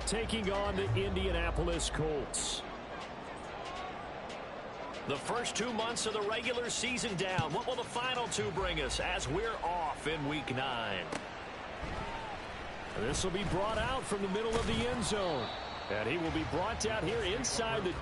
taking on the Indianapolis Colts. The first 2 months of the regular season down. What will the final two bring us as we're off in Week 9? This will be brought out from the middle of the end zone. And he will be brought down here inside the...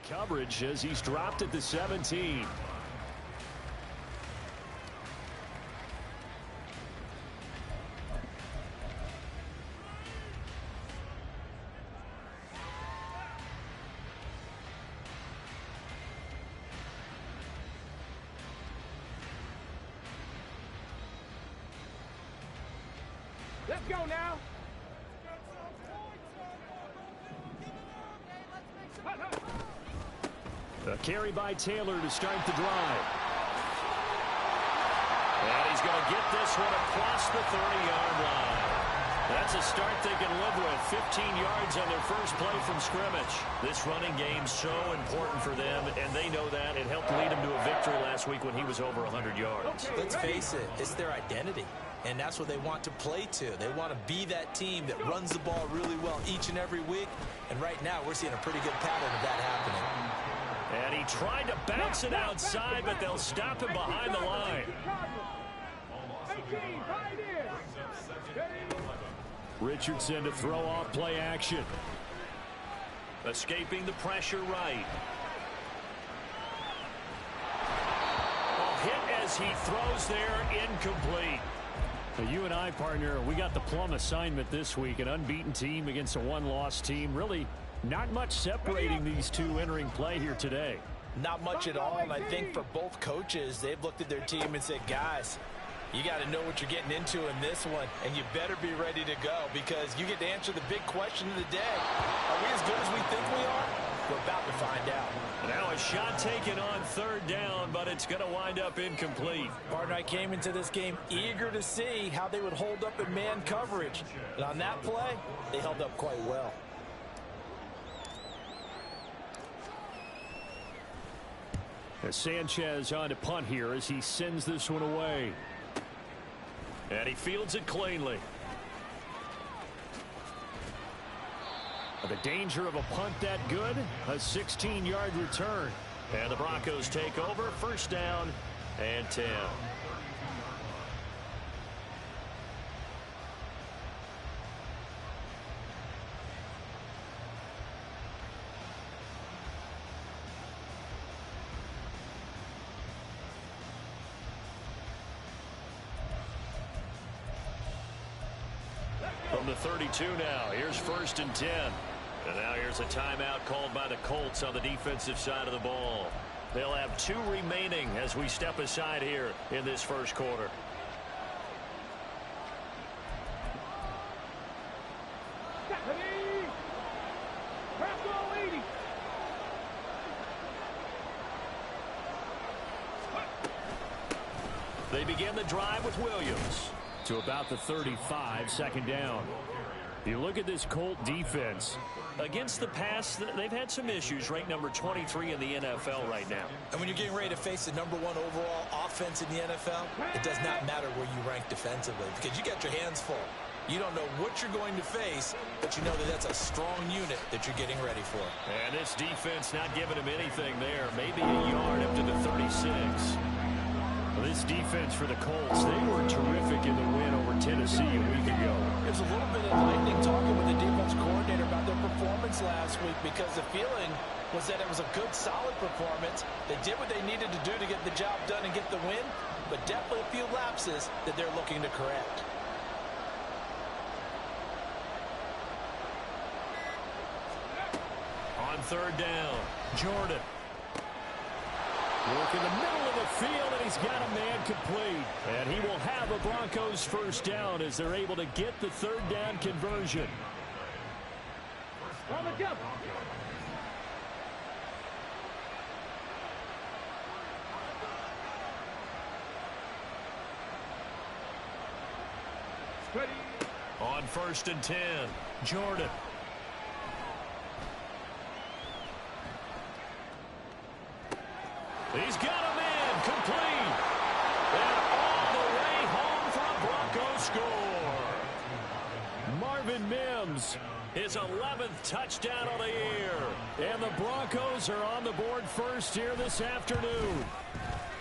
Coverage as he's dropped at the 17. Let's go now. A carry by Taylor to start the drive. And he's going to get this one across the 30-yard line. That's a start they can live with. 15 yards on their first play from scrimmage. This running game's so important for them, and they know that. It helped lead them to a victory last week when he was over 100 yards. Let's face it, it's their identity. And that's what they want to play to. They want to be that team that runs the ball really well each and every week. And right now, we're seeing a pretty good pattern of that happening. And he tried to bounce it outside, but they'll stop him behind the line. Richardson to throw off play action. Escaping the pressure right. A hit as he throws there, incomplete. So you and I, partner, we got the plum assignment this week. An unbeaten team against a one-loss team. Really not much separating these two entering play here today. Not much at all, and I think for both coaches, they've looked at their team and said, guys, you got to know what you're getting into in this one, and you better be ready to go because you get to answer the big question of the day. Are we as good as we think we are? We're about to find out. Now a shot taken on third down, but it's going to wind up incomplete. Partner, I came into this game eager to see how they would hold up in man coverage. And on that play, they held up quite well. As Sanchez on to punt here as he sends this one away. And he fields it cleanly. The danger of a punt that good, a 16-yard return. And the Broncos take over, first down and 10. From the 32 now, here's first and 10. And now here's a timeout called by the Colts on the defensive side of the ball. They'll have 2 remaining as we step aside here in this first quarter. They begin the drive with Williams. To about the 35, second down. You look at this Colt defense. Against the pass, they've had some issues. Ranked number 23 in the NFL right now. And when you're getting ready to face the #1 overall offense in the NFL, it does not matter where you rank defensively because you got your hands full. You don't know what you're going to face, but you know that that's a strong unit that you're getting ready for. And this defense not giving him anything there. Maybe a yard up to the 36. This defense for the Colts, they were terrific in the win over Tennessee a week ago. It was a little bit enlightening talking with the defense coordinator about their performance last week because the feeling was that it was a good, solid performance. They did what they needed to do to get the job done and get the win, but definitely a few lapses that they're looking to correct. On third down, Jordan. Work in the middle of the field, and he's got a man complete. And he will have a Broncos first down as they're able to get the third down conversion. On the jump. Ready. On 1st and 10, Jordan. He's got a man complete. And all the way home for a Broncos score. Marvin Mims, His 11th touchdown of the year. and the Broncos are on the board first here this afternoon.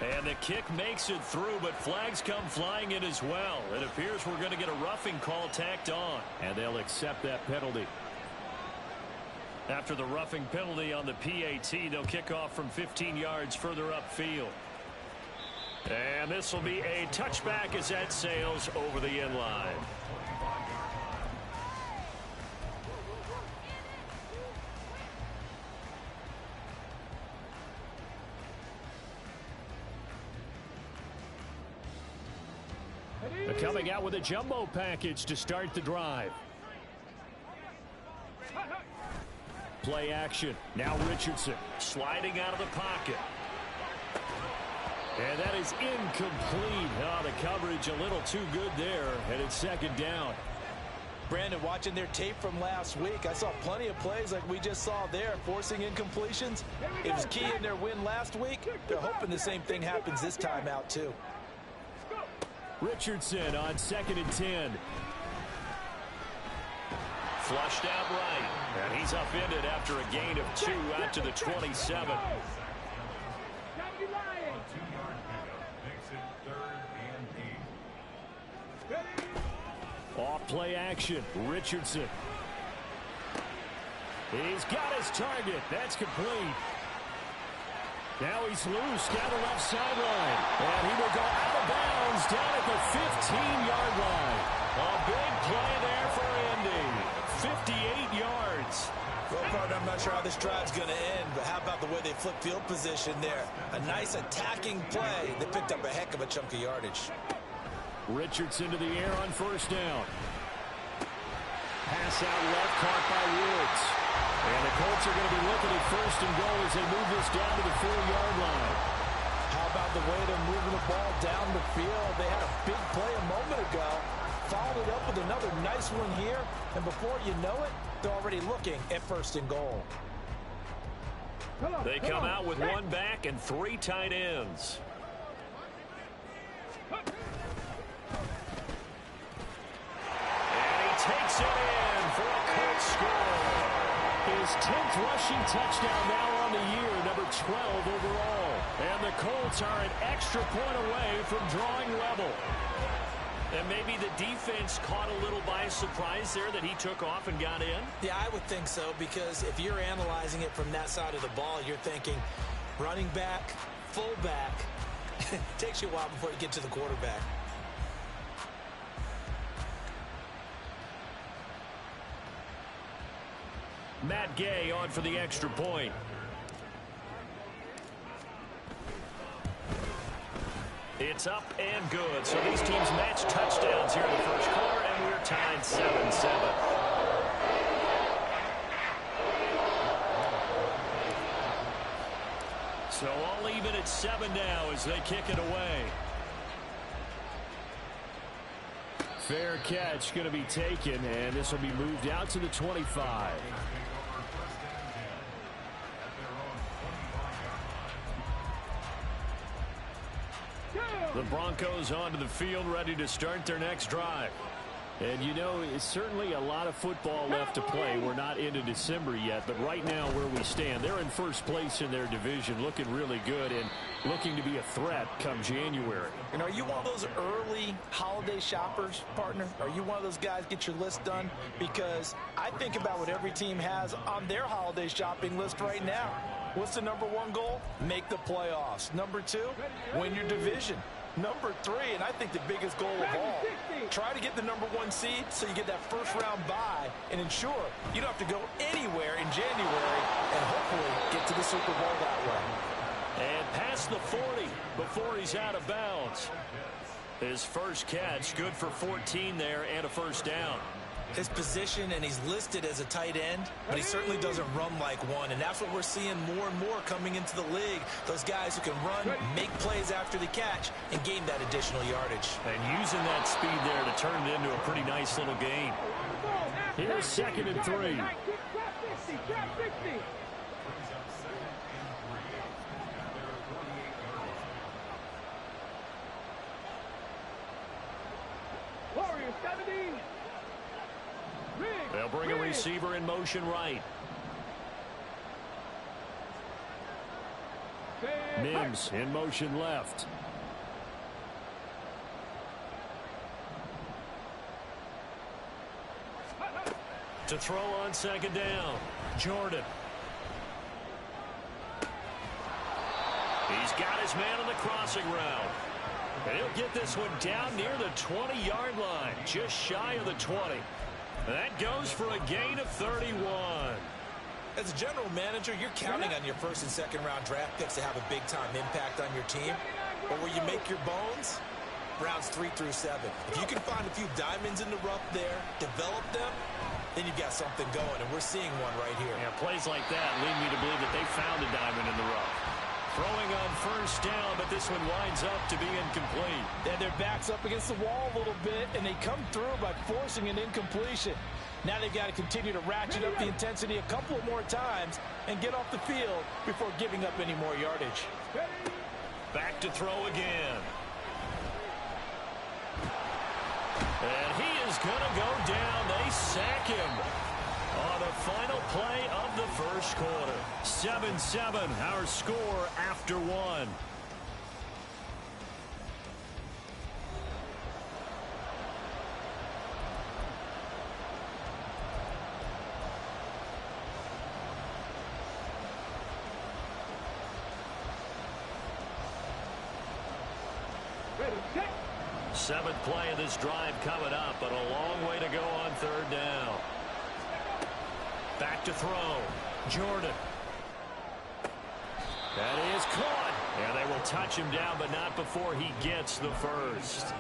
And the kick makes it through, but flags come flying in as well. It appears we're going to get a roughing call tacked on. And they'll accept that penalty. After the roughing penalty on the PAT, they'll kick off from 15 yards further upfield. And this will be a touchback as that sails over the end line. They're coming out with a jumbo package to start the drive. Play action. Now Richardson. Sliding out of the pocket. And that is incomplete. Oh, the coverage a little too good there. And it's second down. Brandon, watching their tape from last week, I saw plenty of plays like we just saw there, forcing incompletions. It was key in their win last week. They're hoping the same thing happens this time out, too. Richardson on 2nd and 10. Flushed out right. And he's upended after a gain of 2 out to the 27. Off play action. Richardson. He's got his target. That's complete. Now he's loose down the left sideline. And he will go out of bounds down at the 15-yard line. A big play there for Indy. 58 yards. Well, partner, I'm not sure how this drive's going to end, but how about the way they flip field position there? A nice attacking play. They picked up a heck of a chunk of yardage. Richardson to the air on first down. Pass out left, caught by Woods. And the Colts are going to be looking at first and goal as they move this down to the 4-yard line. How about the way they're moving the ball down the field? They had a big play a moment ago. Followed it up with another nice one here. And before you know it, they're already looking at first and goal. They come out with one back and 3 tight ends. And he takes it in for a Colts score. His 10th rushing touchdown now on the year, number 12 overall. And the Colts are an extra point away from drawing level. And maybe the defense caught a little by surprise there that he took off and got in. Yeah, I would think so, because if you're analyzing it from that side of the ball, you're thinking running back, fullback. It takes you a while before you get to the quarterback. Matt Gay on for the extra point. It's up and good. So these teams match touchdowns here in the first quarter, and we're tied 7-7. So all even at 7 now as they kick it away. Fair catch going to be taken, and this will be moved out to the 25. The Broncos onto the field, ready to start their next drive. And, you know, it's certainly a lot of football left to play. We're not into December yet, but right now where we stand, they're in first place in their division, looking really good and looking to be a threat come January. And are you one of those early holiday shoppers, partner? Are you one of those guys get your list done? Because I think about what every team has on their holiday shopping list right now. What's the number one goal? Make the playoffs. Number two, win your division. Number three, and I think the biggest goal of all, try to get the number one seed so you get that first round bye and ensure you don't have to go anywhere in January and hopefully get to the Super Bowl that way. And past the 40 before he's out of bounds. His first catch, good for 14 there and a first down. His position, and he's listed as a tight end, but he certainly doesn't run like one, and that's what we're seeing more and more coming into the league. Those guys who can run, make plays after the catch, and gain that additional yardage. And using that speed there to turn it into a pretty nice little game. Here's 2nd and 3. Warriors 70. They'll bring a receiver in motion right. Mims in motion left. To throw on 2nd down, Jordan. He's got his man on the crossing route. And he'll get this one down near the 20-yard line, just shy of the 20. That goes for a gain of 31. As a general manager, you're counting on your first and second round draft picks to have a big-time impact on your team. But where you make your bones, rounds 3 through 7. If you can find a few diamonds in the rough there, develop them, then you've got something going, and we're seeing one right here. Yeah, plays like that lead me to believe that they found a diamond in the rough. Throwing on first down, but this one winds up to be incomplete. And their back's up against the wall a little bit, and they come through by forcing an incompletion. Now they've got to continue to ratchet up the intensity a couple of more times and get off the field before giving up any more yardage. Back to throw again. And he is going to go down. They sack him on the final play of the first quarter. 7-7, our score after one. Seventh play of this drive coming up, but a long way to go on 3rd down. Back to throw. Jordan. That is caught. And they will touch him down, but not before he gets the first.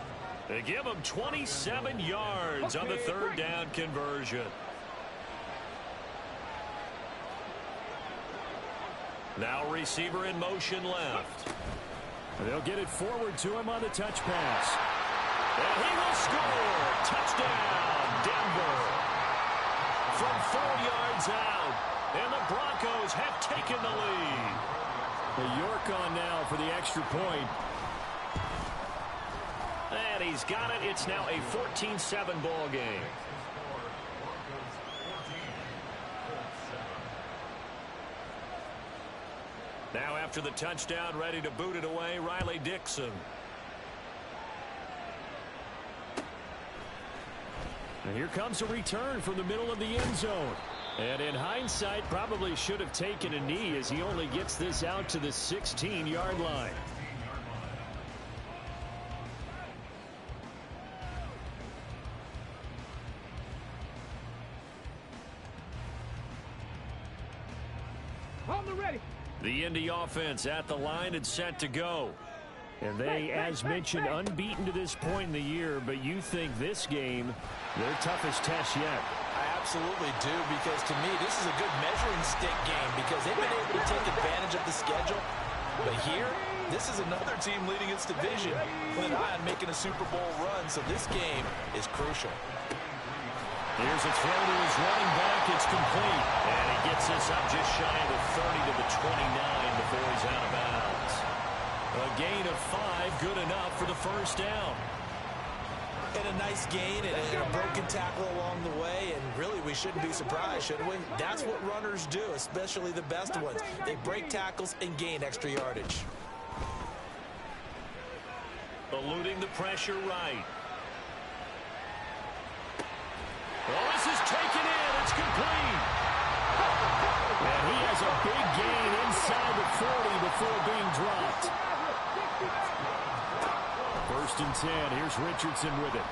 They give him 27 yards on the 3rd down conversion. Now receiver in motion left. They'll get it forward to him on the touch pass. And he will score. Touchdown, Denver. From 4 yards out. And the Broncos have taken the lead. The York on now for the extra point. And he's got it. It's now a 14-7 ball game. Now after the touchdown, ready to boot it away, Riley Dixon. And here comes a return from the middle of the end zone. And in hindsight, probably should have taken a knee as he only gets this out to the 16-yard line. On the ready. The Indy offense at the line and set to go. And they, as mentioned, unbeaten to this point in the year, but you think this game, their toughest test yet. I absolutely do, because to me, this is a good measuring stick game because they've been able to take advantage of the schedule. But here, this is another team leading its division with an eye on making a Super Bowl run, so this game is crucial. Here's a throw to his running back. It's complete. And he gets this up just shy of the 30 to the 29 before he's out of bounds. A gain of 5, good enough for the first down. And a nice gain and a broken tackle along the way, and really we shouldn't be surprised, should we? That's what runners do, especially the best ones. They break tackles and gain extra yardage. Eluding the pressure right. Well, this is taken in. It's complete. And he has a big gain inside the 40 before being dropped. 1st and 10. Here's Richardson with it.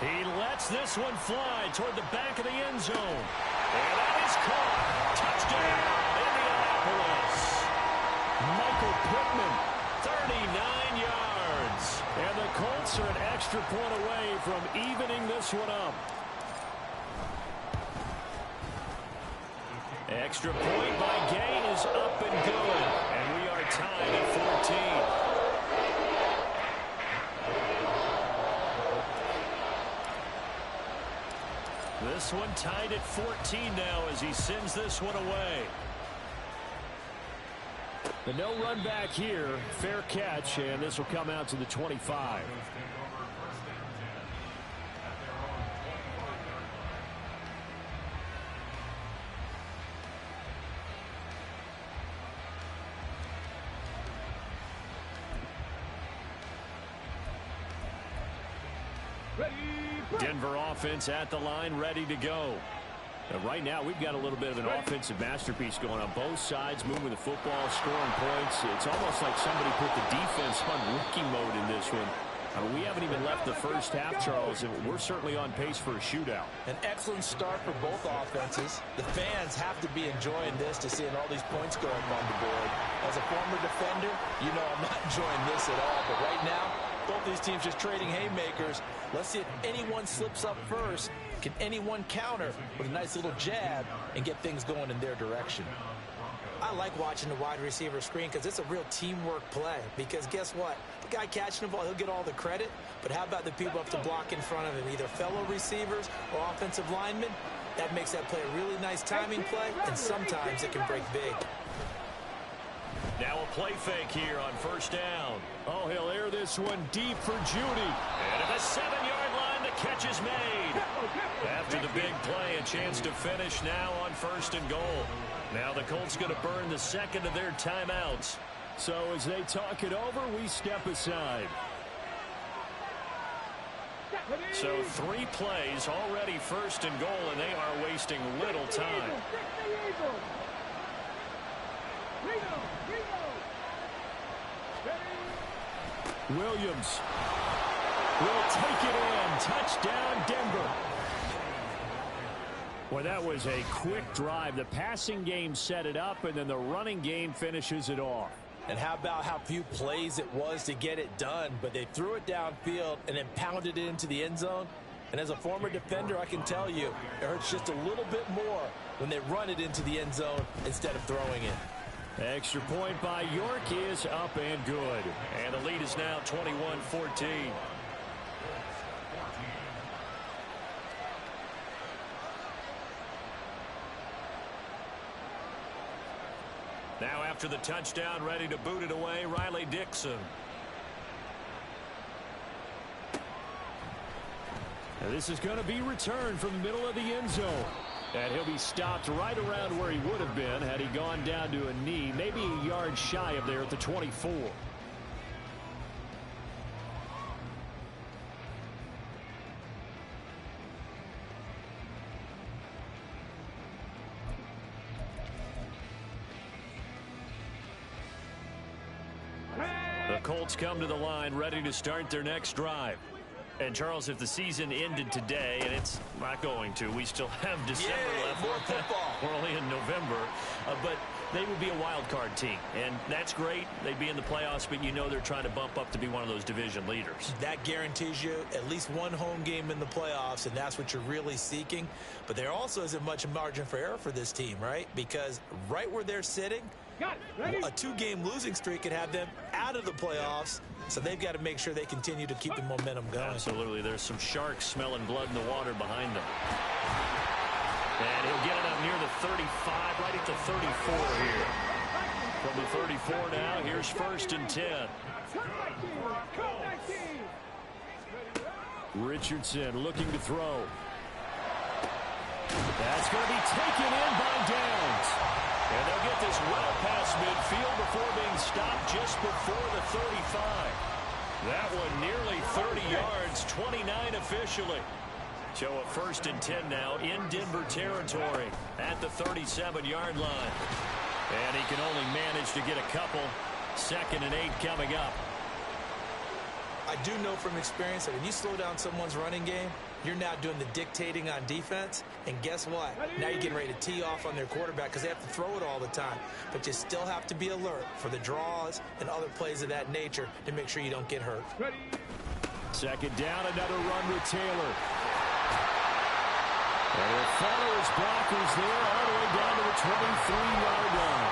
He lets this one fly toward the back of the end zone. And that is caught. Touchdown, Indianapolis. Michael Pittman. 39 yards. And the Colts are an extra point away from evening this one up. Extra point by Gain is up and good. And we are tied at 14. This one tied at 14 now as he sends this one away. The no run back here. Fair catch, and this will come out to the 25. Denver offense at the line, ready to go. And right now, we've got a little bit of an offensive masterpiece going on both sides, moving the football, scoring points. It's almost like somebody put the defense on rookie mode in this one. We haven't even left the first half, Charles, and we're certainly on pace for a shootout. An excellent start for both offenses. The fans have to be enjoying this to seeing all these points go up on the board. As a former defender, you know I'm not enjoying this at all. But right now, both these teams just trading haymakers. Let's see if anyone slips up first. Can anyone counter with a nice little jab and get things going in their direction? I like watching the wide receiver screen because it's a real teamwork play. Because guess what? The guy catching the ball, he'll get all the credit. But how about the people up to block in front of him, either fellow receivers or offensive linemen? That makes that play a really nice timing play, and sometimes it can break big. Now a play fake here on 1st down. Oh, he'll air this one deep for Judy. And at the 7-yard line, the catch is made. After the big play, a chance to finish now on 1st and goal. Now the Colts going to burn the second of their timeouts. So as they talk it over, we step aside. So 3 plays already 1st and goal, and they are wasting little time. Williams will take it in. Touchdown, Denver. Well, that was a quick drive. The passing game set it up, and then the running game finishes it off. And how about how few plays it was to get it done, but they threw it downfield and then pounded it into the end zone. And as a former defender, I can tell you, it hurts just a little bit more when they run it into the end zone instead of throwing it. Extra point by York is up and good. And the lead is now 21-14. Now after the touchdown, ready to boot it away, Riley Dixon. Now this is going to be returned from the middle of the end zone. And he'll be stopped right around where he would have been had he gone down to a knee, maybe a yard shy of there at the 24. The Colts come to the line ready to start their next drive. And, Charles, if the season ended today, and it's not going to, we still have December left. More football. We're only in November. But they would be a wild card team. And that's great. They'd be in the playoffs, but you know they're trying to bump up to be one of those division leaders. That guarantees you at least one home game in the playoffs, and that's what you're really seeking. But there also isn't much margin for error for this team, right? Because right where they're sitting, a 2-game losing streak could have them out of the playoffs. So they've got to make sure they continue to keep the momentum going. Absolutely. There's some sharks smelling blood in the water behind them. And he'll get it up near the 35, right at the 34 here. From the 34 now, here's 1st and 10. Richardson looking to throw. That's going to be taken in by Downs. And they'll get this well past midfield before being stopped just before the 35. That one nearly 30 yards, 29 officially. So a 1st and 10 now in Denver territory at the 37-yard line. And he can only manage to get a couple. 2nd and 8 coming up. I do know from experience that when you slow down someone's running game, you're now doing the dictating on defense. And guess what? Now you're getting ready to tee off on their quarterback because they have to throw it all the time. But you still have to be alert for the draws and other plays of that nature to make sure you don't get hurt. 2nd down, another run with Taylor. And he'll follow his blockers there all the way down to the 23-yard line.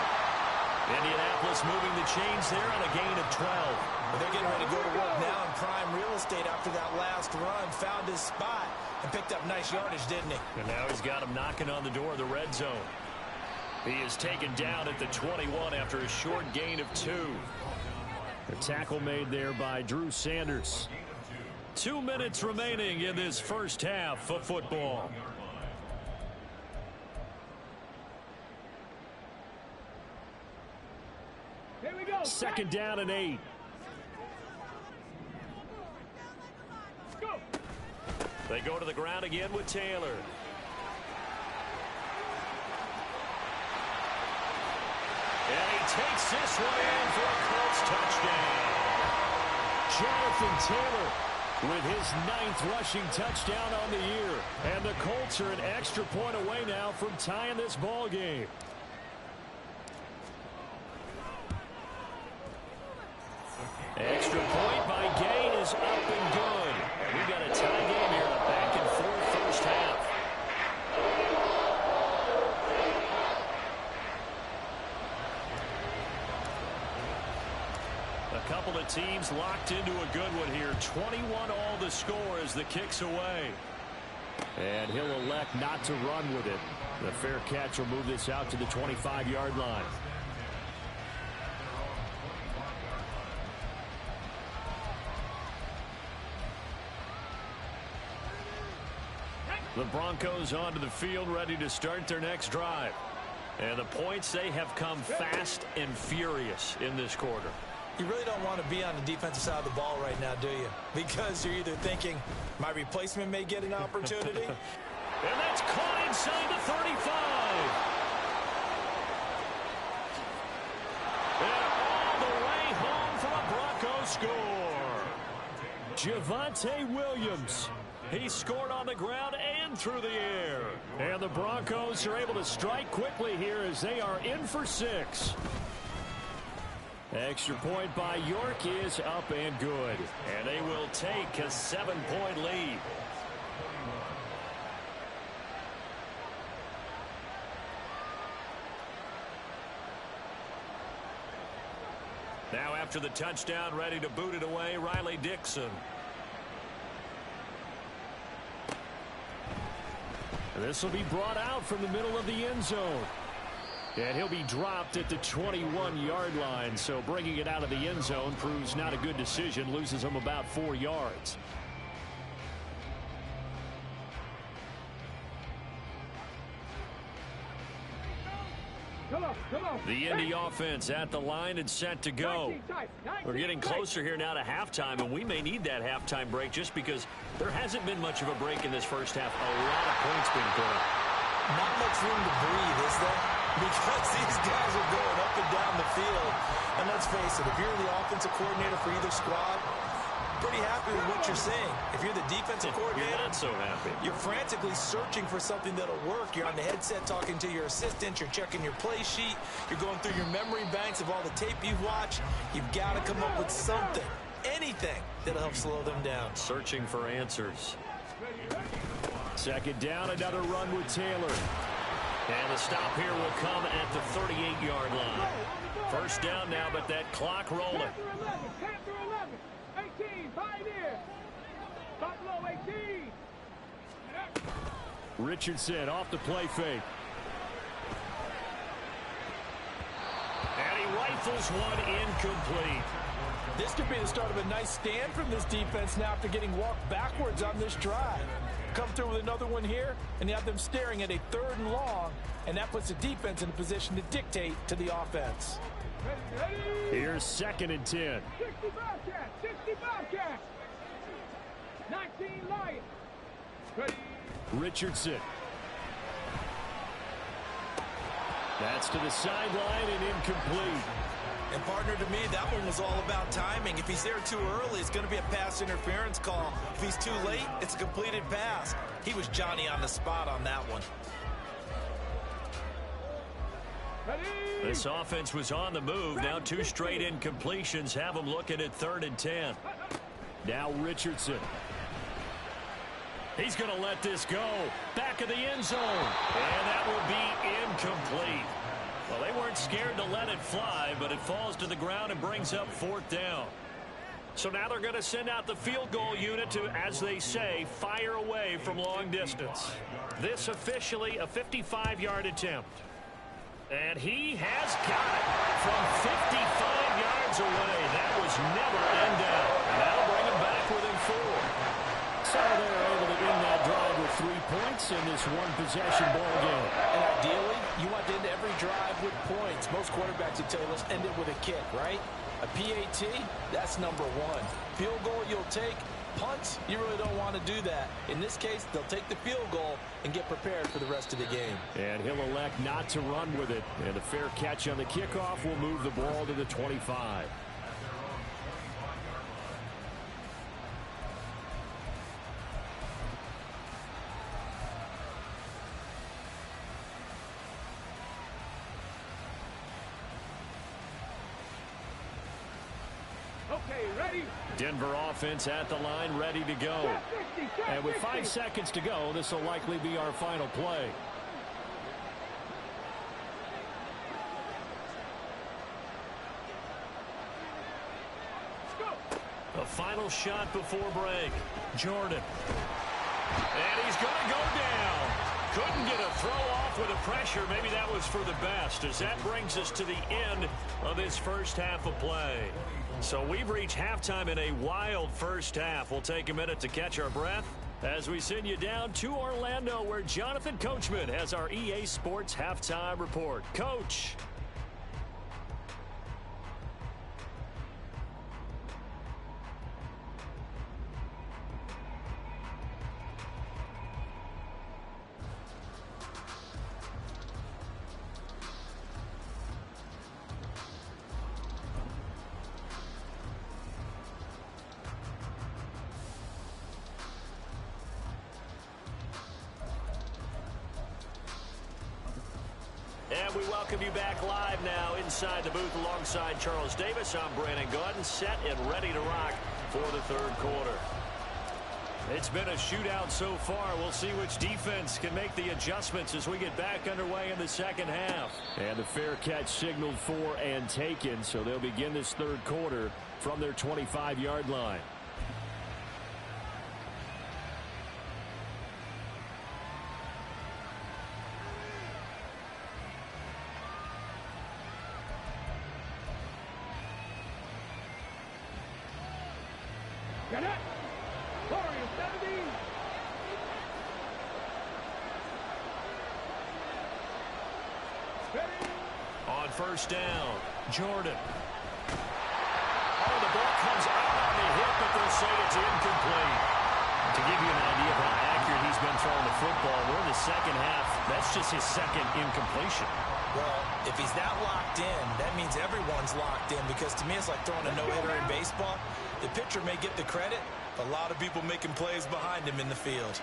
Indianapolis moving the chains there on a gain of 12. Well, they're getting ready to go to work now in prime real estate after that last run. Found his spot and picked up nice yardage, didn't he? And now he's got him knocking on the door of the red zone. He is taken down at the 21 after a short gain of 2. A tackle made there by Drew Sanders. 2 minutes remaining in this first half of football. Here we go. 2nd down and 8. Go. They go to the ground again with Taylor. And he takes this one in for a Colts touchdown. Jonathan Taylor with his 9th rushing touchdown on the year. And the Colts are an extra point away now from tying this ball game. Extra point by Gain is up and good. We've got a tie game here in a back-and-forth first half. A couple of teams locked into a good one here. 21 all the score as the kick's away. And he'll elect not to run with it. The fair catch will move this out to the 25-yard line. The Broncos onto the field, ready to start their next drive. And the points, they have come fast and furious in this quarter. You really don't want to be on the defensive side of the ball right now, do you? Because you're either thinking, my replacement may get an opportunity. And that's caught inside the 35. And all the way home for a Bronco score. Javonte Williams. He scored on the ground and through the air. And the Broncos are able to strike quickly here as they are in for 6. Extra point by York is up and good. And they will take a 7-point lead. Now after the touchdown, ready to boot it away, Riley Dixon. This will be brought out from the middle of the end zone. And he'll be dropped at the 21-yard line. So bringing it out of the end zone proves not a good decision. Loses him about 4 yards. The Indy offense at the line and set to go. We're getting closer here now to halftime, and we may need that halftime break just because there hasn't been much of a break in this first half. A lot of points being put up. Not much room to breathe, is there? Because these guys are going up and down the field. And let's face it, if you're the offensive coordinator for either squad, pretty happy with what you're seeing. If you're the defensive coordinator, you're not so happy. You're frantically searching for something that'll work. You're on the headset talking to your assistant. You're checking your play sheet. You're going through your memory banks of all the tape you've watched. You've got to come up with something, anything that'll help slow them down. Searching for answers. 2nd down, another run with Taylor. And the stop here will come at the 38-yard line. First down now, but that clock rolling. Panther 11, 18, Pioneer, Buffalo 18. Richardson off the play fake. And he rifles one incomplete. This could be the start of a nice stand from this defense now after getting walked backwards on this drive. Come through with another one here, and you have them staring at a 3rd and long, and that puts the defense in a position to dictate to the offense. Here's 2nd and 10. 60 Bobcats, 60 Bobcats. 19 Lions. Ready. Richardson. That's to the sideline and incomplete. And partner, to me, that one was all about timing. If he's there too early, it's going to be a pass interference call. If he's too late, it's a completed pass. He was Johnny on the spot on that one. This offense was on the move. Now 2 straight incompletions have them looking at 3rd and 10. Now Richardson. He's going to let this go. Back of the end zone. And that will be incomplete. Well, they weren't scared to let it fly, but it falls to the ground and brings up 4th down. So now they're going to send out the field goal unit to, as they say, fire away from long distance. This officially a 55-yard attempt. And he has got it from 55 yards away. That was never in doubt. And that'll bring him back within 4. So they're able to end that drive with 3 points in this one-possession ball game. And ideally, you want to end every drive with points. Most quarterbacks would tell you, let's end it with a kick, right? A PAT, that's number 1. Field goal you'll take. Punts, you really don't want to do that. In this case, they'll take the field goal and get prepared for the rest of the game. And he'll elect not to run with it. And a fair catch on the kickoff will move the ball to the 25. Okay, ready. Denver offense at the line, ready to go. And with 5 seconds to go, this will likely be our final play. A final shot before break. Jordan. And he's going to go down. Couldn't get a throw off with the pressure. Maybe that was for the best, as that brings us to the end of this first half of play. So we've reached halftime in a wild first half. We'll take a minute to catch our breath as we send you down to Orlando, where Jonathan Coachman has our EA Sports halftime report. Coach. And we welcome you back live now inside the booth alongside Charles Davis. I'm Brandon Gaudin, set and ready to rock for the 3rd quarter. It's been a shootout so far. We'll see which defense can make the adjustments as we get back underway in the 2nd half. And the fair catch signaled for and taken, so they'll begin this 3rd quarter from their 25-yard line. Get it. Warriors 70. Ready. On 1st down, Jordan. Oh, the ball comes out on the hit, but they'll say it's incomplete. To give you an idea of how accurate he's been throwing the football, we're in the 2nd half. That's just his 2nd incompletion. Well, if he's that locked in, that means everyone's locked in, because to me it's like throwing a no-hitter in baseball. The pitcher may get the credit, but a lot of people making plays behind him in the field.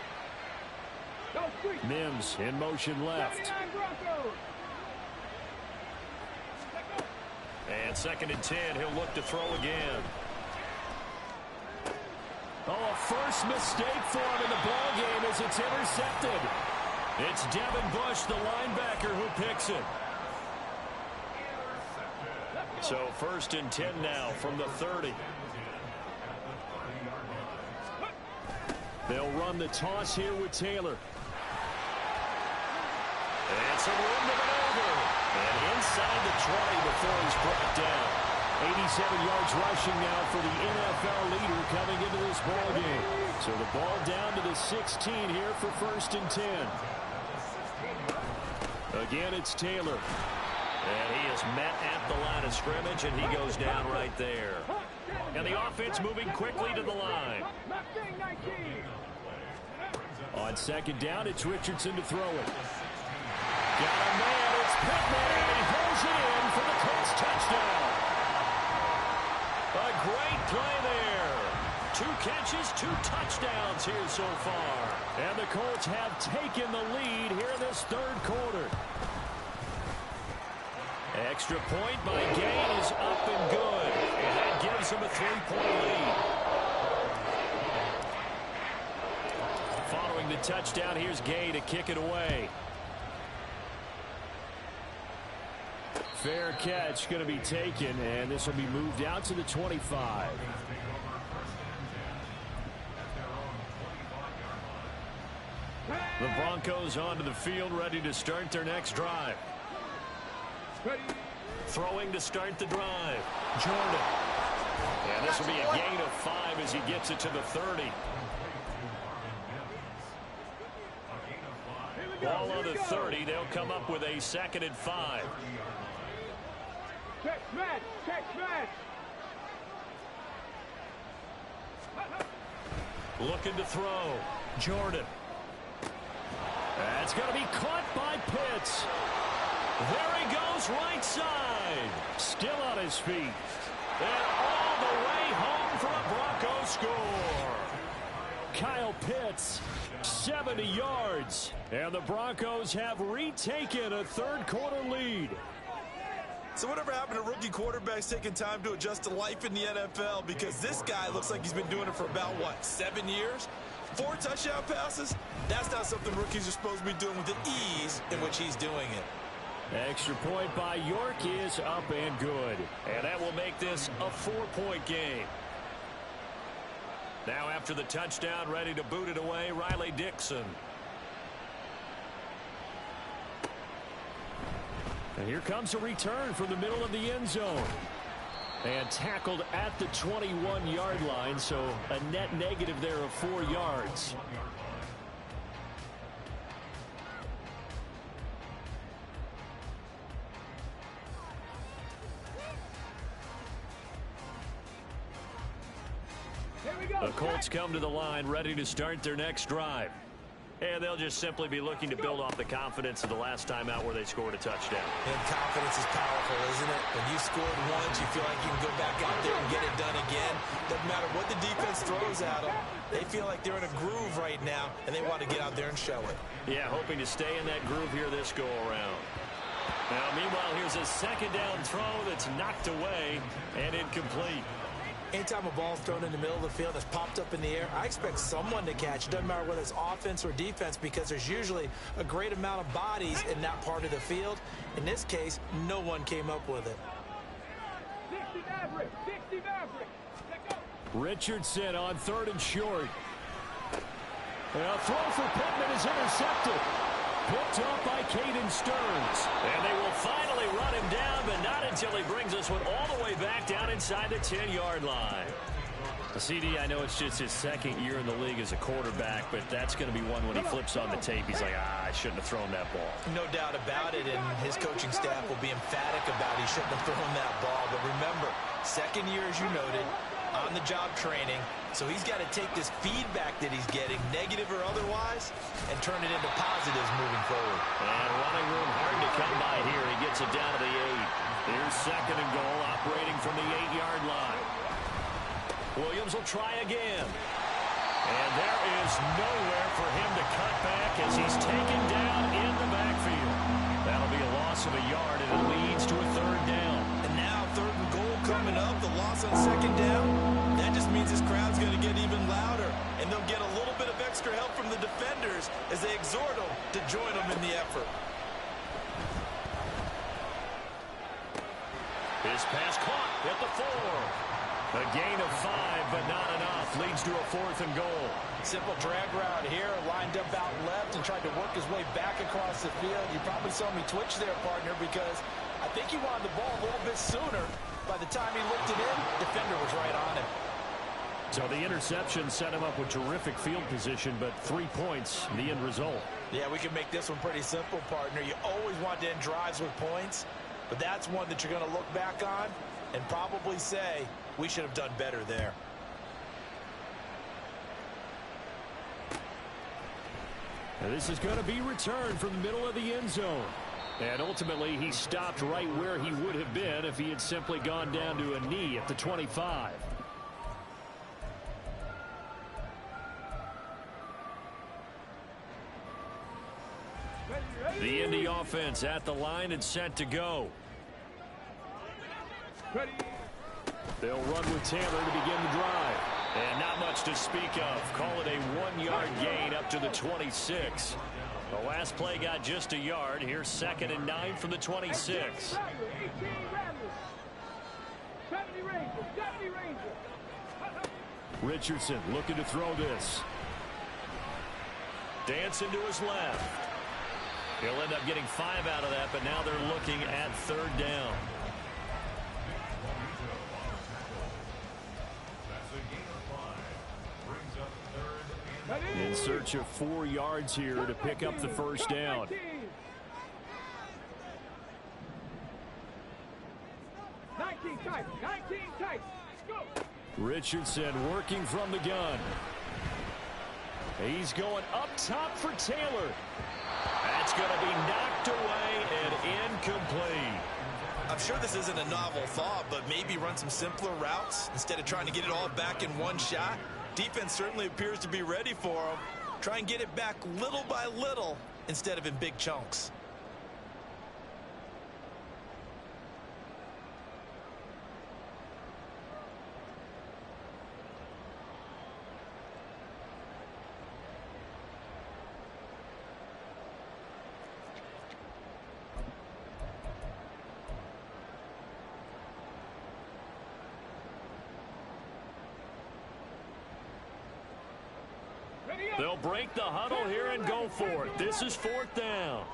Mims in motion left. And 2nd and 10, he'll look to throw again. Oh, a first mistake for him in the ball game as it's intercepted. It's Devin Bush, the linebacker, who picks it. So 1st and 10 now from the 30. They'll run the toss here with Taylor. And some room to maneuver. And inside the 20 before he's brought down. 87 yards rushing now for the NFL leader coming into this ball game. So the ball down to the 16 here for 1st and 10. Again, it's Taylor. And he is met at the line of scrimmage, and he goes down right there. And the offense moving quickly to the line. On 2nd down, it's Richardson to throw it. Got a man, it's Pittman, and he pulls it in for the Colts touchdown. A great play there. 2 catches, 2 touchdowns here so far. And the Colts have taken the lead here in this 3rd quarter. Extra point by Gain is up and good. And that gives him a 3-point lead. Following the touchdown, here's Gay to kick it away. Fair catch going to be taken, and this will be moved out to the 25. The Broncos onto the field, ready to start their next drive. Throwing to start the drive. Jordan. And this will be a gain of 5 as he gets it to the 30. Ball on the 30. They'll come up with a 2nd and 5. Check match. Check match. Looking to throw. Jordan. That's going to be caught by Pitts. There he goes, right side. Still on his feet. And all the way home for a Bronco score. Kyle Pitts, 70 yards. And the Broncos have retaken a 3rd quarter lead. So whatever happened to rookie quarterbacks taking time to adjust to life in the NFL? Because this guy looks like he's been doing it for about, 7 years? 4 touchdown passes? That's not something rookies are supposed to be doing with the ease in which he's doing it. Extra point by York is up and good. And that will make this a 4-point game. Now after the touchdown, ready to boot it away, Riley Dixon. And here comes a return from the middle of the end zone. And tackled at the 21-yard line, so a net negative there of 4 yards. The Colts come to the line ready to start their next drive. And they'll just simply be looking to build off the confidence of the last time out where they scored a touchdown. And confidence is powerful, isn't it? When you scored once, you feel like you can go back out there and get it done again. Doesn't matter what the defense throws at them. They feel like they're in a groove right now, and they want to get out there and show it. Yeah, hoping to stay in that groove here this go-around. Now, meanwhile, here's a 2nd down throw that's knocked away and incomplete. Anytime a ball's thrown in the middle of the field that's popped up in the air, I expect someone to catch. It doesn't matter whether it's offense or defense because there's usually a great amount of bodies in that part of the field. In this case, no one came up with it. 60 Maverick. 60 Maverick. Richardson on 3rd and short. A throw for Pittman is intercepted. Picked up by Caden Stearns. And they will finally run him down, but not until he brings this one all the way back down inside the 10-yard line. CD, I know it's just his 2nd year in the league as a quarterback, but that's going to be one when he flips on the tape. He's like, I shouldn't have thrown that ball. No doubt about it, and his coaching staff will be emphatic about he shouldn't have thrown that ball. But remember, 2nd year, as you noted, on-the-job training. So he's got to take this feedback that he's getting, negative or otherwise, and turn it into positives moving forward. And running room hard to come by here. He gets it down to the 8. Here's 2nd and goal, operating from the 8-yard line. Williams will try again. And there is nowhere for him to cut back as he's taken down in the backfield. That'll be a loss of a yard, and it leads to a 3rd down. And now 3rd and goal coming up, the loss on 2nd down. That just means this crowd's going to get even louder, and they'll get a little bit of extra help from the defenders as they exhort them to join them in the effort. His pass caught at the 4. A gain of 5, but not enough. Leads to a 4th and goal. Simple drag route here, lined up out left and tried to work his way back across the field. You probably saw me twitch there, partner, because I think he wanted the ball a little bit sooner, By the time he looked it in, defender was right on him. So the interception set him up with terrific field position, but 3 points, the end result. Yeah, we can make this one pretty simple, partner. You always want to end drives with points, but that's one that you're going to look back on and probably say, we should have done better there. And this is going to be returned from the middle of the end zone. And ultimately, he stopped right where he would have been if he had simply gone down to a knee at the 25. The Indy offense at the line and set to go. Ready. They'll run with Taylor to begin the drive. And not much to speak of. Call it a 1-yard gain up to the 26. The last play got just a yard. Here's 2nd and 9 from the 26. 18 Ramblers. 70 Rangers. 70 Rangers. Richardson looking to throw this. Dancing to his left. He'll end up getting 5 out of that, but now they're looking at 3rd down. In search of 4 yards here to pick up the first down. 19 tight. 19 tight. Let's go. Richardson working from the gun. He's going up top for Taylor. That's going to be knocked away and incomplete. I'm sure this isn't a novel thought, but maybe run some simpler routes instead of trying to get it all back in one shot. Defense certainly appears to be ready for him. Try and get it back little by little instead of in big chunks. They'll break the huddle here and go for it. This is 4th down.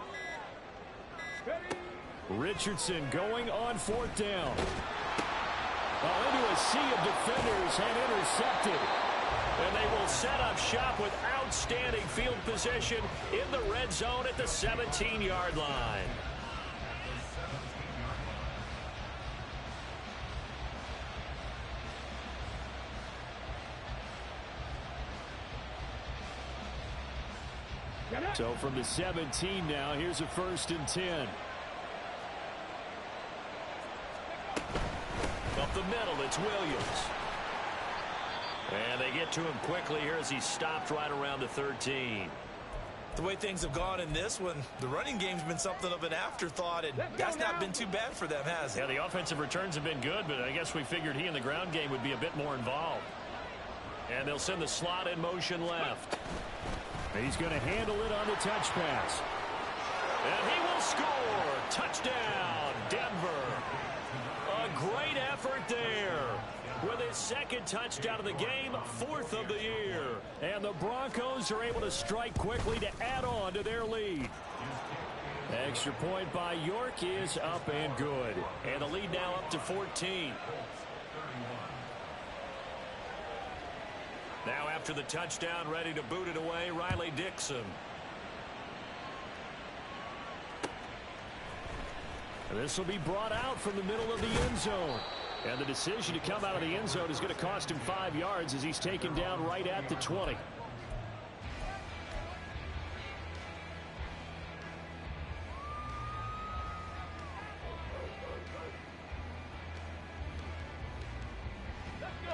Richardson going on 4th down. Well, into a sea of defenders and intercepted. And they will set up shop with outstanding field position in the red zone at the 17-yard line. So from the 17 now, here's a 1st and 10. Up the middle, it's Williams. And they get to him quickly here as he stopped right around the 13. The way things have gone in this one, the running game's been something of an afterthought, and that's not been too bad for them, has it? Yeah, the offensive returns have been good, but I guess we figured he in the ground game would be a bit more involved. And they'll send the slot in motion left. He's going to handle it on the touch pass. And he will score. Touchdown, Denver. A great effort there. With his 2nd touchdown of the game, 4th of the year. And the Broncos are able to strike quickly to add on to their lead. Extra point by York is up and good. And the lead now up to 14. Now after the touchdown, ready to boot it away, Riley Dixon. And this will be brought out from the middle of the end zone. And the decision to come out of the end zone is going to cost him 5 yards as he's taken down right at the 20.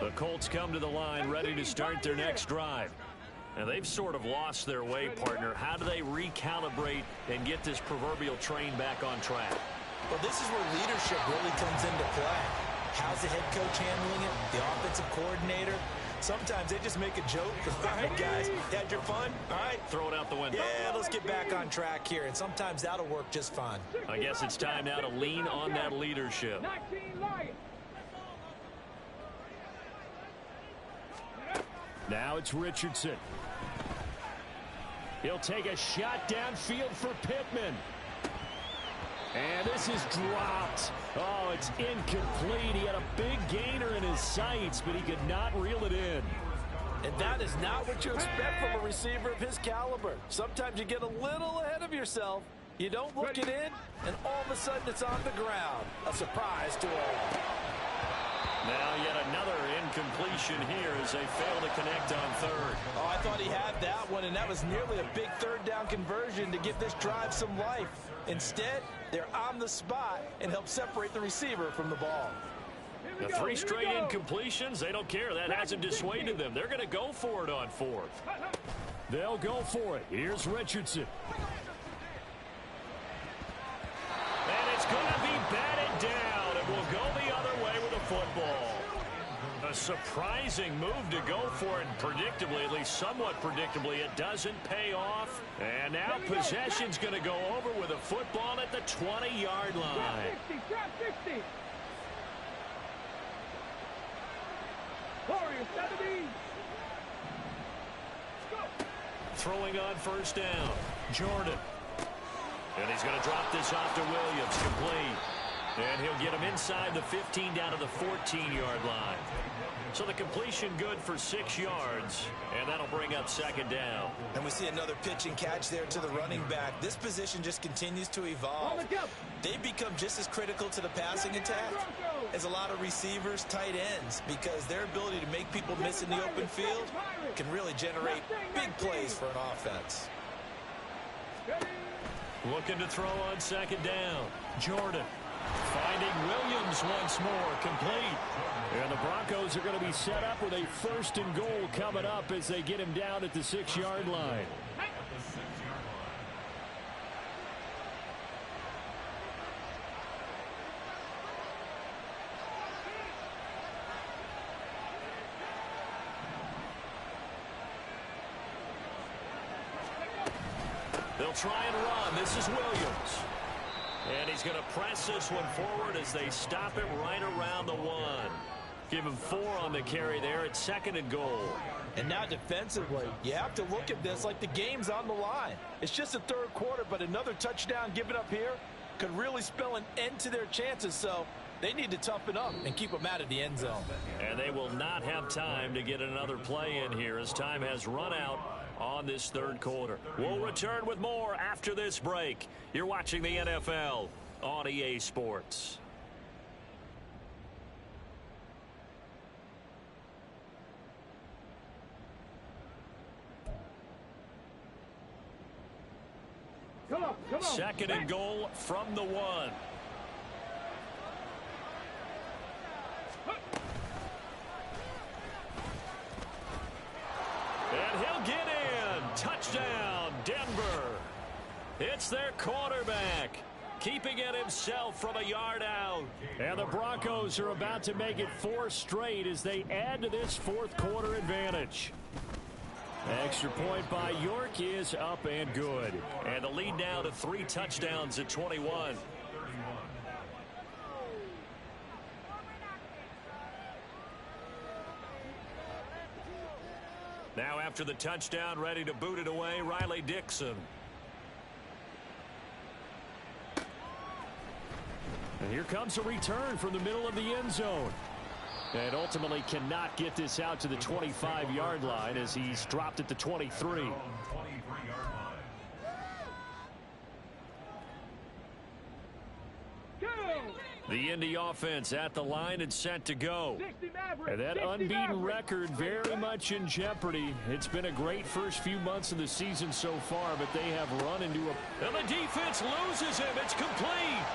The Colts come to the line ready to start their next drive. And they've sort of lost their way, partner. How do they recalibrate and get this proverbial train back on track? Well, this is where leadership really comes into play. How's the head coach handling it? The offensive coordinator? Sometimes they just make a joke. All right, guys, had your fun? All right. Throw it out the window. Yeah, let's get back on track here. And sometimes that'll work just fine. I guess it's time now to lean on that leadership. 19 Lions. Now it's Richardson. He'll take a shot downfield for Pittman. And this is dropped. Oh, it's incomplete. He had a big gainer in his sights, but he could not reel it in. And that is not what you expect from a receiver of his caliber. Sometimes you get a little ahead of yourself. You don't look it in, and all of a sudden it's on the ground. A surprise to all. Now yet another incompletion here as they fail to connect on third. Oh, I thought he had that one, and that was nearly a big third down conversion to give this drive some life. Instead, they're on the spot and help separate the receiver from the ball. The 3 straight incompletions, they don't care. That hasn't dissuaded them. They're going to go for it on fourth. They'll go for it. Here's Richardson. And it's going to be batted down. It will go the other way with the football. A surprising move to go for it, and predictably, at least somewhat predictably, it doesn't pay off. And now possession's going to go over with a football at the 20-yard line. Drop 60. Warriors 70. Throwing on first down. Jordan. And he's going to drop this off to Williams. Complete. And he'll get him inside the 15 down to the 14-yard line. So the completion good for 6 yards, and that'll bring up second down. And we see another pitch and catch there to the running back. This position just continues to evolve. They become just as critical to the passing attack as a lot of receivers, tight ends, because their ability to make people miss in the open field can really generate big plays for an offense. Looking to throw on second down. Jordan finding Williams once more. Complete. And the Broncos are going to be set up with a 1st and goal coming up as they get him down at the 6-yard line. They'll try and run. This is Williams. And he's going to press this one forward as they stop him right around the 1. Give him 4 on the carry there at 2nd and goal. And now defensively, you have to look at this like the game's on the line. It's just the 3rd quarter, but another touchdown given up here could really spell an end to their chances. So they need to toughen up and keep them out of the end zone. And they will not have time to get another play in here as time has run out on this 3rd quarter. We'll return with more after this break. You're watching the NFL on EA Sports. Come on. 2nd and goal from the 1. And he'll get in. Touchdown, Denver. It's their quarterback, keeping it himself from a yard out. And the Broncos are about to make it 4 straight as they add to this 4th quarter advantage. Extra point by York is up and good. And the lead now to 3 touchdowns at 21. Now after the touchdown, ready to boot it away, Riley Dixon. And here comes a return from the middle of the end zone. And ultimately cannot get this out to the 25-yard line as he's dropped at the 23. The Indy offense at the line and set to go. And that unbeaten record very much in jeopardy. It's been a great first few months of the season so far, but they have run into a... And the defense loses him. It's complete.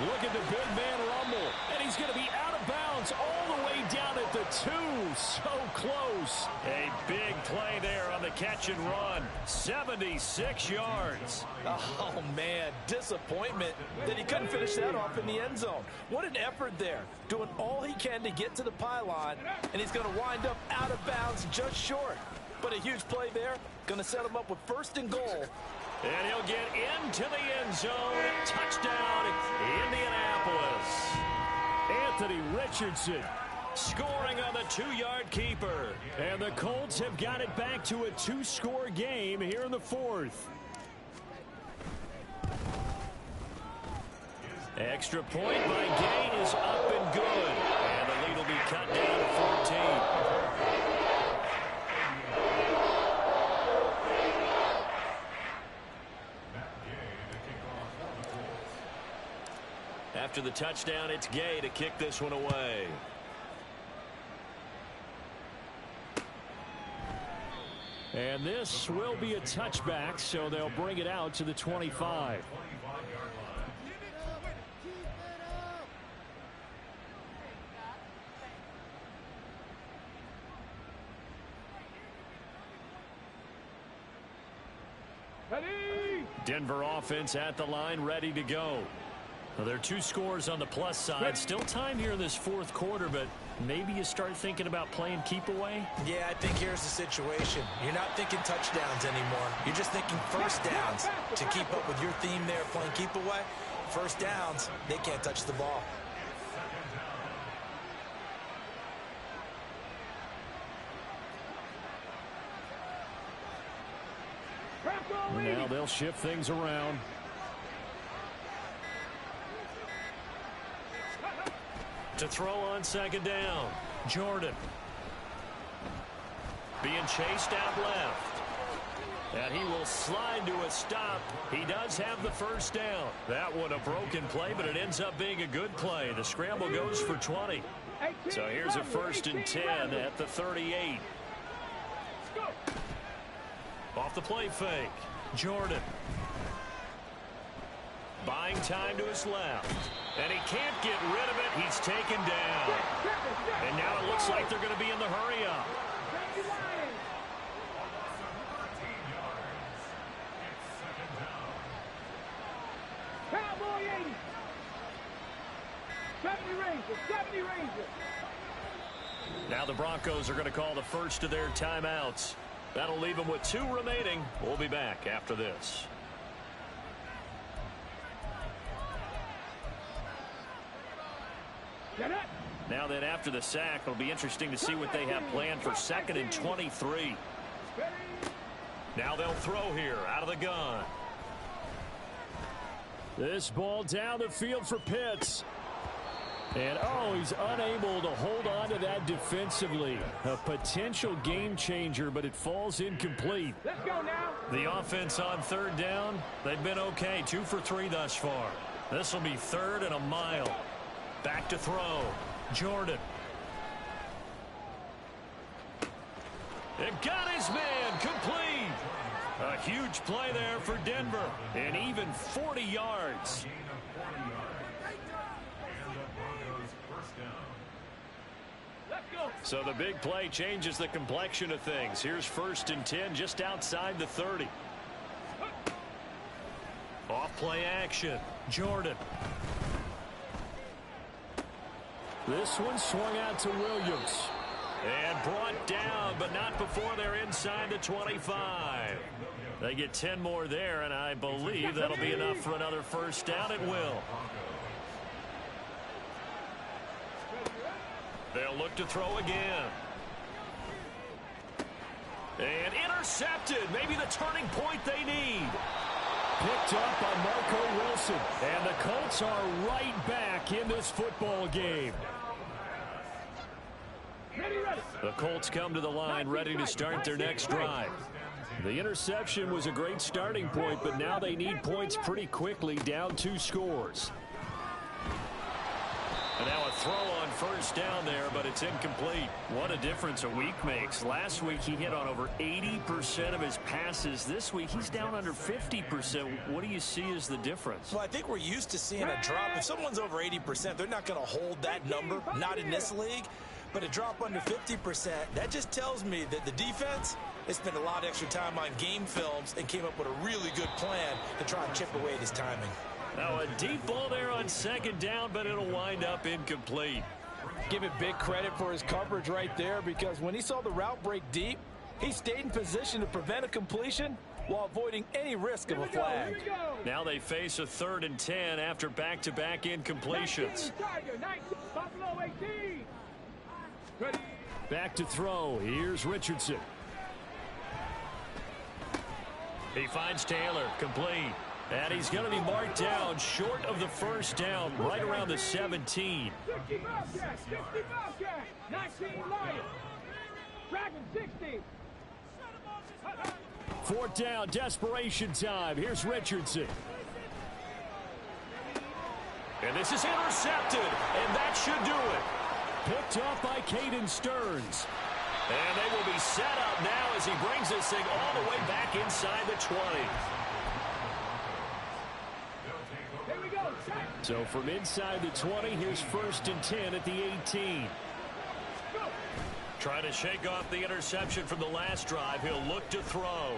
Look at the big man rumble. And he's going to be out of bounds all the way down at the 2. So close. A big play there on the catch and run. 76 yards. Oh, man, disappointment that he couldn't finish that off in the end zone. What an effort there, doing all he can to get to the pylon, and he's going to wind up out of bounds just short. But a huge play there, going to set him up with 1st and goal. And he'll get into the end zone. Touchdown, Indianapolis. Anthony Richardson scoring on the 2-yard keeper. And the Colts have got it back to a 2-score game here in the 4th. Extra point by Gay is up and good. And the lead will be cut down to 14. After the touchdown, it's Gay to kick this one away. And this will be a touchback, so they'll bring it out to the 25. Denver offense at the line, ready to go. Well, there are 2 scores on the plus side. Still time here in this fourth quarter, but maybe you start thinking about playing keep away? Yeah, I think here's the situation. You're not thinking touchdowns anymore. You're just thinking first downs. To keep up with your theme there, playing keep away, first downs, they can't touch the ball. Now they'll shift things around. To throw on second down, Jordan. Being chased out left. And he will slide to a stop. He does have the first down. That one a broken play, but it ends up being a good play. The scramble goes for 20. So here's a 1st and 10 at the 38. Off the play fake, Jordan. Buying time to his left. And he can't get rid of it. He's taken down. And now it looks like they're going to be in the hurry up. Cowboy 80. 70 Rangers. 70 Rangers. Now the Broncos are going to call the first of their timeouts. That'll leave them with 2 remaining. We'll be back after this. Now then, after the sack, it'll be interesting to see what they have planned for 2nd and 23. Now they'll throw here out of the gun. This ball down the field for Pitts. And, oh, he's unable to hold on to that defensively. A potential game changer, but it falls incomplete. Let's go now. The offense on 3rd down, they've been okay. 2 for 3 thus far. This will be 3rd and a mile. Back to throw. Jordan. It got his man complete. A huge play there for Denver. And even 40 yards. So the big play changes the complexion of things. Here's 1st and 10 just outside the 30. Off play action. Jordan. This one swung out to Williams. And brought down, but not before they're inside the 25. They get 10 more there, and I believe that'll be enough for another 1st down. It will. They'll look to throw again. And intercepted. Maybe the turning point they need. Picked up by Marco Wilson. And the Colts are right back in this football game. The Colts come to the line ready to start their next drive. The interception was a great starting point, but now they need points pretty quickly, down 2 scores. And now a throw on 1st down there, but it's incomplete. What a difference a week makes. Last week he hit on over 80% of his passes. This week he's down under 50%. What do you see as the difference? Well, I think we're used to seeing a drop. If someone's over 80%, they're not going to hold that number, not in this league. But a drop under 50%, that just tells me that the defense has spent a lot of extra time on game films and came up with a really good plan to try and chip away at his timing. Now a deep ball there on 2nd down, but it'll wind up incomplete. Give it big credit for his coverage right there, because when he saw the route break deep, he stayed in position to prevent a completion while avoiding any risk of a flag. Now they face a 3rd and 10 after back-to-back incompletions. Buffalo 18. Back to throw. Here's Richardson. He finds Taylor, complete. And he's going to be marked down short of the first down, right around the 17. 60 Bobcats, 60 Bobcats, 19 Lions, Dragon 60. Fourth down, desperation time. Here's Richardson. And this is intercepted, and that should do it. Picked off by Caden Stearns. And they will be set up now as he brings this thing all the way back inside the 20. Here we go. So from inside the 20, here's 1st and 10 at the 18. Trying to shake off the interception from the last drive. He'll look to throw.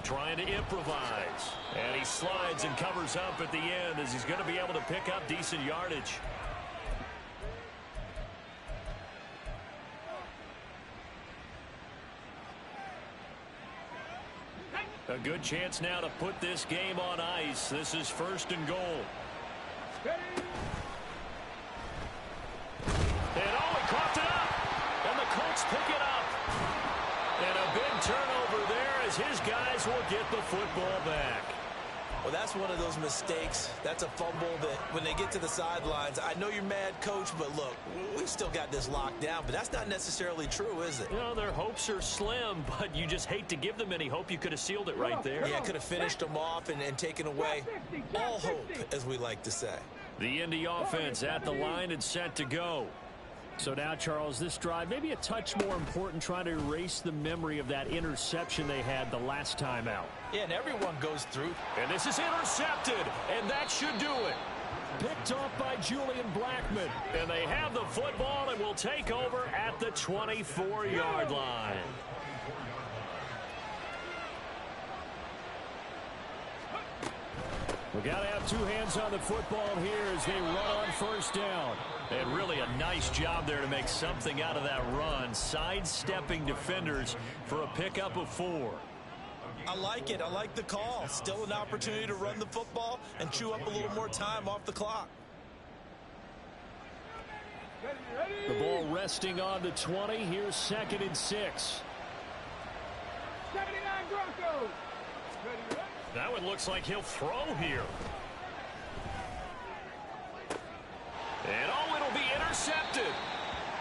Trying to improvise. And he slides and covers up at the end as he's going to be able to pick up decent yardage. A good chance now to put this game on ice. This is 1st and goal. And oh, he coughed it up. And the Colts pick it up. And a big turnover there as his guys will get the football back. Well, that's one of those mistakes. That's a fumble that when they get to the sidelines, I know you're mad, Coach, but look, we still got this locked down. But that's not necessarily true, is it? You know, their hopes are slim, but you just hate to give them any hope. You could have sealed it right there. Yeah, could have finished them off and taken away all hope, as we like to say. The Indy offense at the line and set to go. So now, Charles, this drive maybe a touch more important, trying to erase the memory of that interception they had the last time out. Yeah, and everyone goes through. And this is intercepted, and that should do it. Picked off by Julian Blackman. And they have the football and will take over at the 24-yard line. We got to have two hands on the football here as they run on 1st down. And really a nice job there to make something out of that run, sidestepping defenders for a pickup of 4. I like it. I like the call. Still an opportunity to run the football and chew up a little more time off the clock. The ball resting on the 20. Here's 2nd and 6. 79 Broncos. That one looks like he'll throw here. And oh, it'll be intercepted.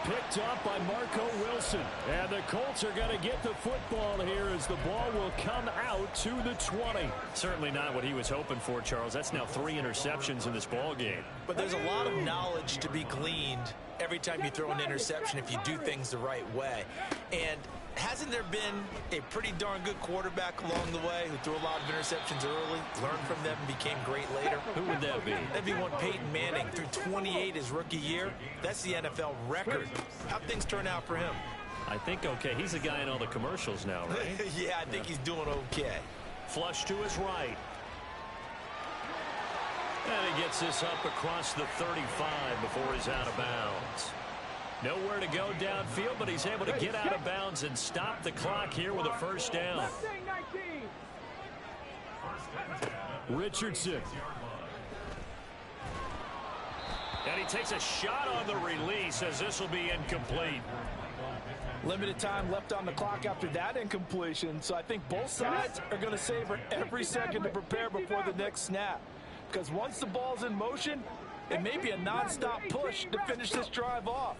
Picked off by Marco Wilson. And the Colts are going to get the football here as the ball will come out to the 20. Certainly not what he was hoping for, Charles. That's now 3 interceptions in this ball game. But there's a lot of knowledge to be gleaned every time you throw an interception if you do things the right way. And hasn't there been a pretty darn good quarterback along the way who threw a lot of interceptions early, learned from them, and became great later? Who would that be? That'd be one Peyton Manning. Threw 28 his rookie year. That's the NFL record. How'd things turn out for him? I think okay. He's the guy in all the commercials now, right? Yeah, I think he's doing okay. Flush to his right. And he gets this up across the 35 before he's out of bounds. Nowhere to go downfield, but he's able to get out of bounds and stop the clock here with a 1st down. Richardson. And he takes a shot on the release as this will be incomplete. Limited time left on the clock after that incompletion, so I think both sides are going to savor every second to prepare before the next snap. Because once the ball's in motion, it may be a nonstop push to finish this drive off.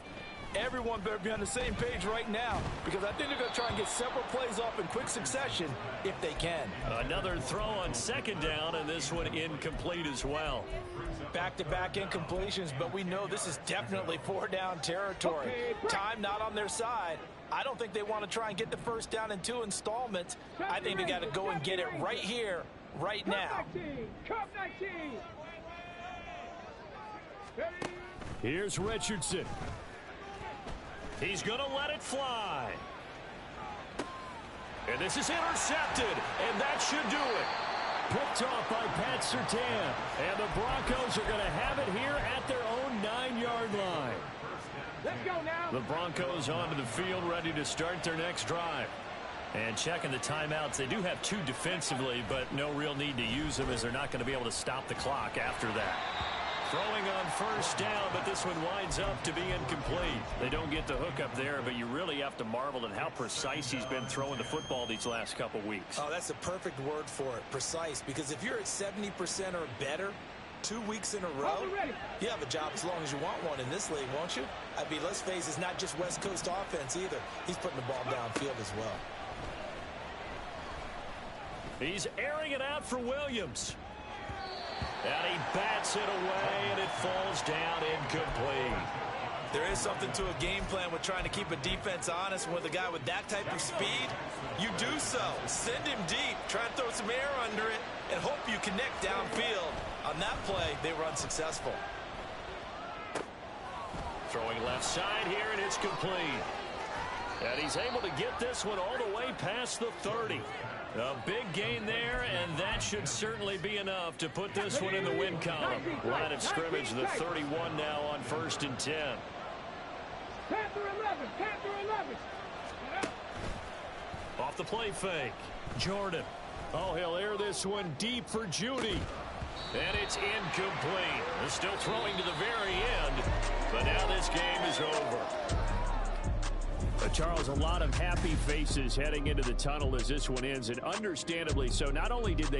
Everyone better be on the same page right now, because I think they're going to try and get several plays off in quick succession if they can. Another throw on 2nd down, and this one incomplete as well. Back-to-back incompletions, but we know this is definitely 4-down territory. Time not on their side. I don't think they want to try and get the 1st down in 2 installments. I think they got to go and get it right here, right now. Here's Richardson. He's going to let it fly. And this is intercepted, and that should do it. Picked off by Pat Surtain. And the Broncos are going to have it here at their own 9-yard line. Let's go now. The Broncos onto the field, ready to start their next drive. And checking the timeouts, they do have 2 defensively, but no real need to use them as they're not going to be able to stop the clock after that. Throwing on first down, but this one winds up to be incomplete. They don't get the hook up there, but you really have to marvel at how precise he's been throwing the football these last couple weeks. Oh, that's the perfect word for it, precise, because if you're at 70% or better 2 weeks in a row, you have a job as long as you want one in this league, won't you? I mean, let's face it, it's not just West Coast offense either. He's putting the ball downfield as well. He's airing it out for Williams. And he bats it away, and it falls down incomplete. There is something to a game plan with trying to keep a defense honest. With a guy with that type of speed, you do so. Send him deep, try and throw some air under it, and hope you connect downfield. On that play, they were unsuccessful. Throwing left side here, and it's complete. And he's able to get this one all the way past the 30. A big gain there, and that should certainly be enough to put this one in the win column. Line of scrimmage, the 31 now on 1st and 10. Panther 11, Panther 11. Off the play fake. Jordan. Oh, he'll air this one deep for Judy. And it's incomplete. They're still throwing to the very end, but now this game is over. Charles, a lot of happy faces heading into the tunnel as this one ends, and understandably so. Not only did they